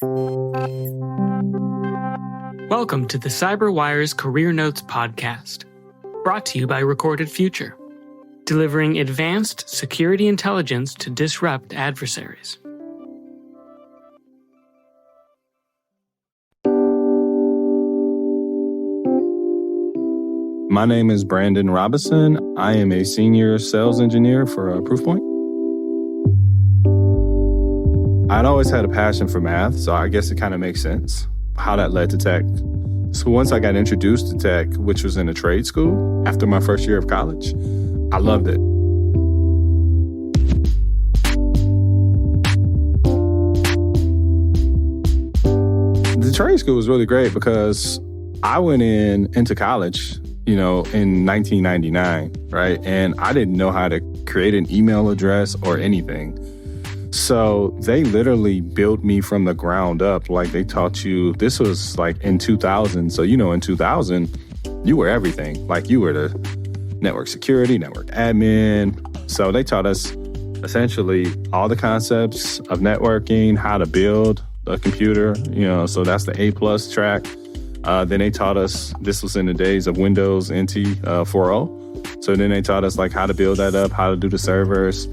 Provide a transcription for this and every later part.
Welcome to the CyberWire's Career Notes podcast, brought to you by Recorded Future, delivering advanced security intelligence to disrupt adversaries. My name is Brandon Robinson. I am a senior sales engineer for Proofpoint. I'd always had a passion for math, so I guess it kind of makes sense how that led to tech. So once I got introduced to tech, which was in a trade school after my first year of college, I loved it. The trade school was really great because I went into college, in 1999, right? And I didn't know how to create an email address or anything. So they literally built me from the ground up. Like they taught you, this was like in 2000. So, in 2000, you were everything. Like you were the network security, network admin. So they taught us essentially all the concepts of networking, how to build a computer, so that's the A+ track. Then they taught us, this was in the days of Windows NT 4.0. So then they taught us like how to build that up, how to do the servers,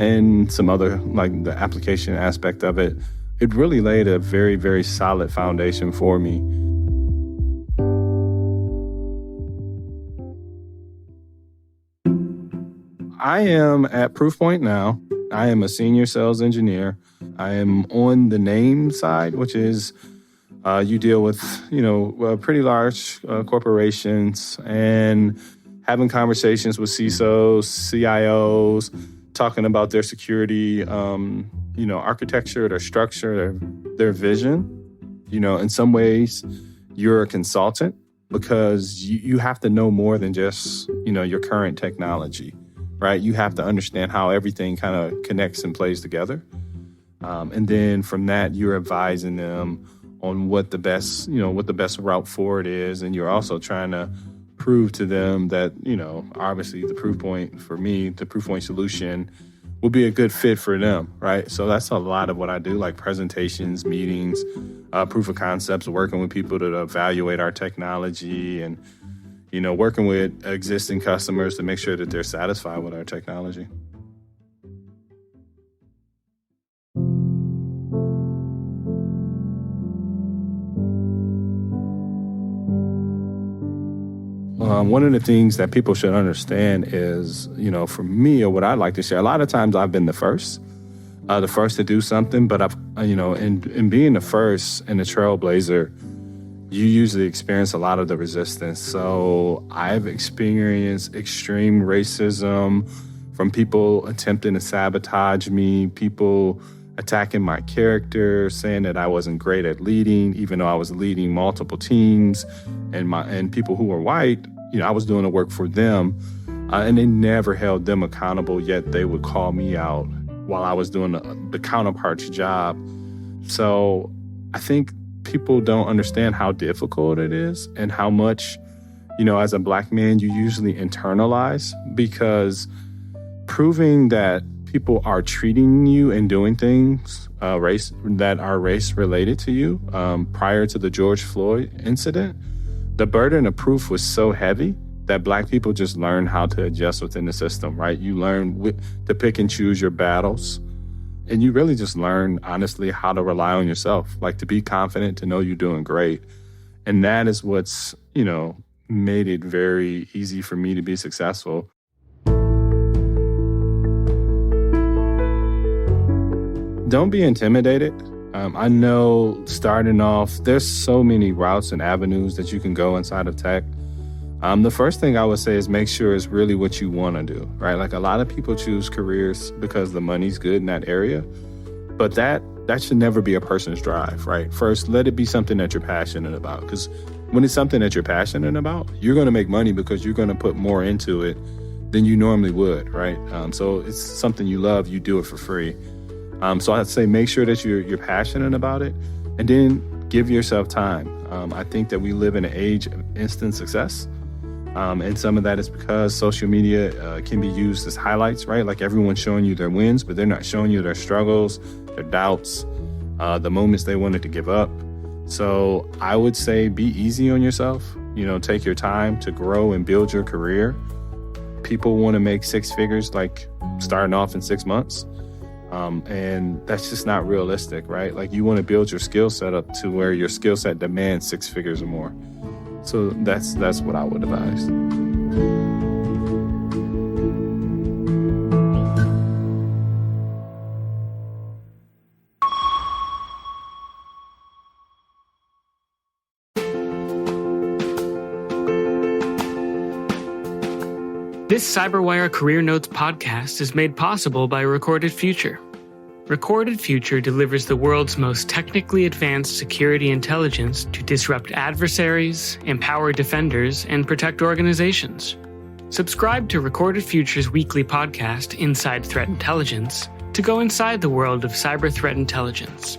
and some other, like the application aspect of it. It really laid a very, very solid foundation for me. I am at Proofpoint now. I am a senior sales engineer. I am on the name side, which is you deal with, pretty large corporations and having conversations with CISOs, CIOs, talking about their security, architecture, their structure, their vision. In some ways, you're a consultant because you have to know more than just, your current technology, right? You have to understand how everything kind of connects and plays together. And then from that, you're advising them on what the best route forward is. And you're also trying to prove to them that, obviously the Proofpoint, for me, the Proofpoint solution will be a good fit for them, right? So that's a lot of what I do, like presentations, meetings, proof of concepts, working with people to evaluate our technology and, working with existing customers to make sure that they're satisfied with our technology. One of the things that people should understand is, for me, or what I'd like to share, a lot of times I've been the first to do something, but I've, in being the first and the trailblazer, you usually experience a lot of the resistance. So I've experienced extreme racism from people attempting to sabotage me, people attacking my character, saying that I wasn't great at leading, even though I was leading multiple teams, and people who were white, I was doing the work for them, and they never held them accountable, yet they would call me out while I was doing the counterpart's job. So I think people don't understand how difficult it is and how much, as a Black man, you usually internalize, because proving that people are treating you and doing things race related to you prior to the George Floyd incident, the burden of proof was so heavy that Black people just learn how to adjust within the system, right? You learn to pick and choose your battles. And you really just learn, honestly, how to rely on yourself, like to be confident, to know you're doing great. And that is what's, made it very easy for me to be successful. Don't be intimidated. I know starting off, there's so many routes and avenues that you can go inside of tech. The first thing I would say is make sure it's really what you want to do, right? Like a lot of people choose careers because the money's good in that area, but that should never be a person's drive, right? First, let it be something that you're passionate about, because when it's something that you're passionate about, you're going to make money because you're going to put more into it than you normally would, right? So it's something you love, you do it for free. So I'd say make sure that you're passionate about it, and then give yourself time. I think that we live in an age of instant success. And some of that is because social media can be used as highlights, right? Like everyone's showing you their wins, but they're not showing you their struggles, their doubts. the moments they wanted to give up. So I would say be easy on yourself. Take your time to grow and build your career. People want to make six figures like starting off in 6 months. And that's just not realistic, right? Like you want to build your skill set up to where your skill set demands 6 figures or more. So that's what I would advise. This CyberWire Career Notes podcast is made possible by Recorded Future. Recorded Future delivers the world's most technically advanced security intelligence to disrupt adversaries, empower defenders, and protect organizations. Subscribe to Recorded Future's weekly podcast, Inside Threat Intelligence, to go inside the world of cyber threat intelligence.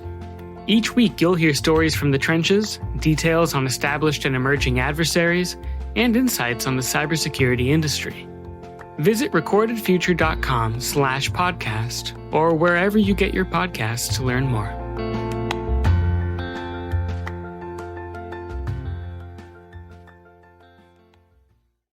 Each week, you'll hear stories from the trenches, details on established and emerging adversaries, and insights on the cybersecurity industry. Visit recordedfuture.com/podcast or wherever you get your podcasts to learn more.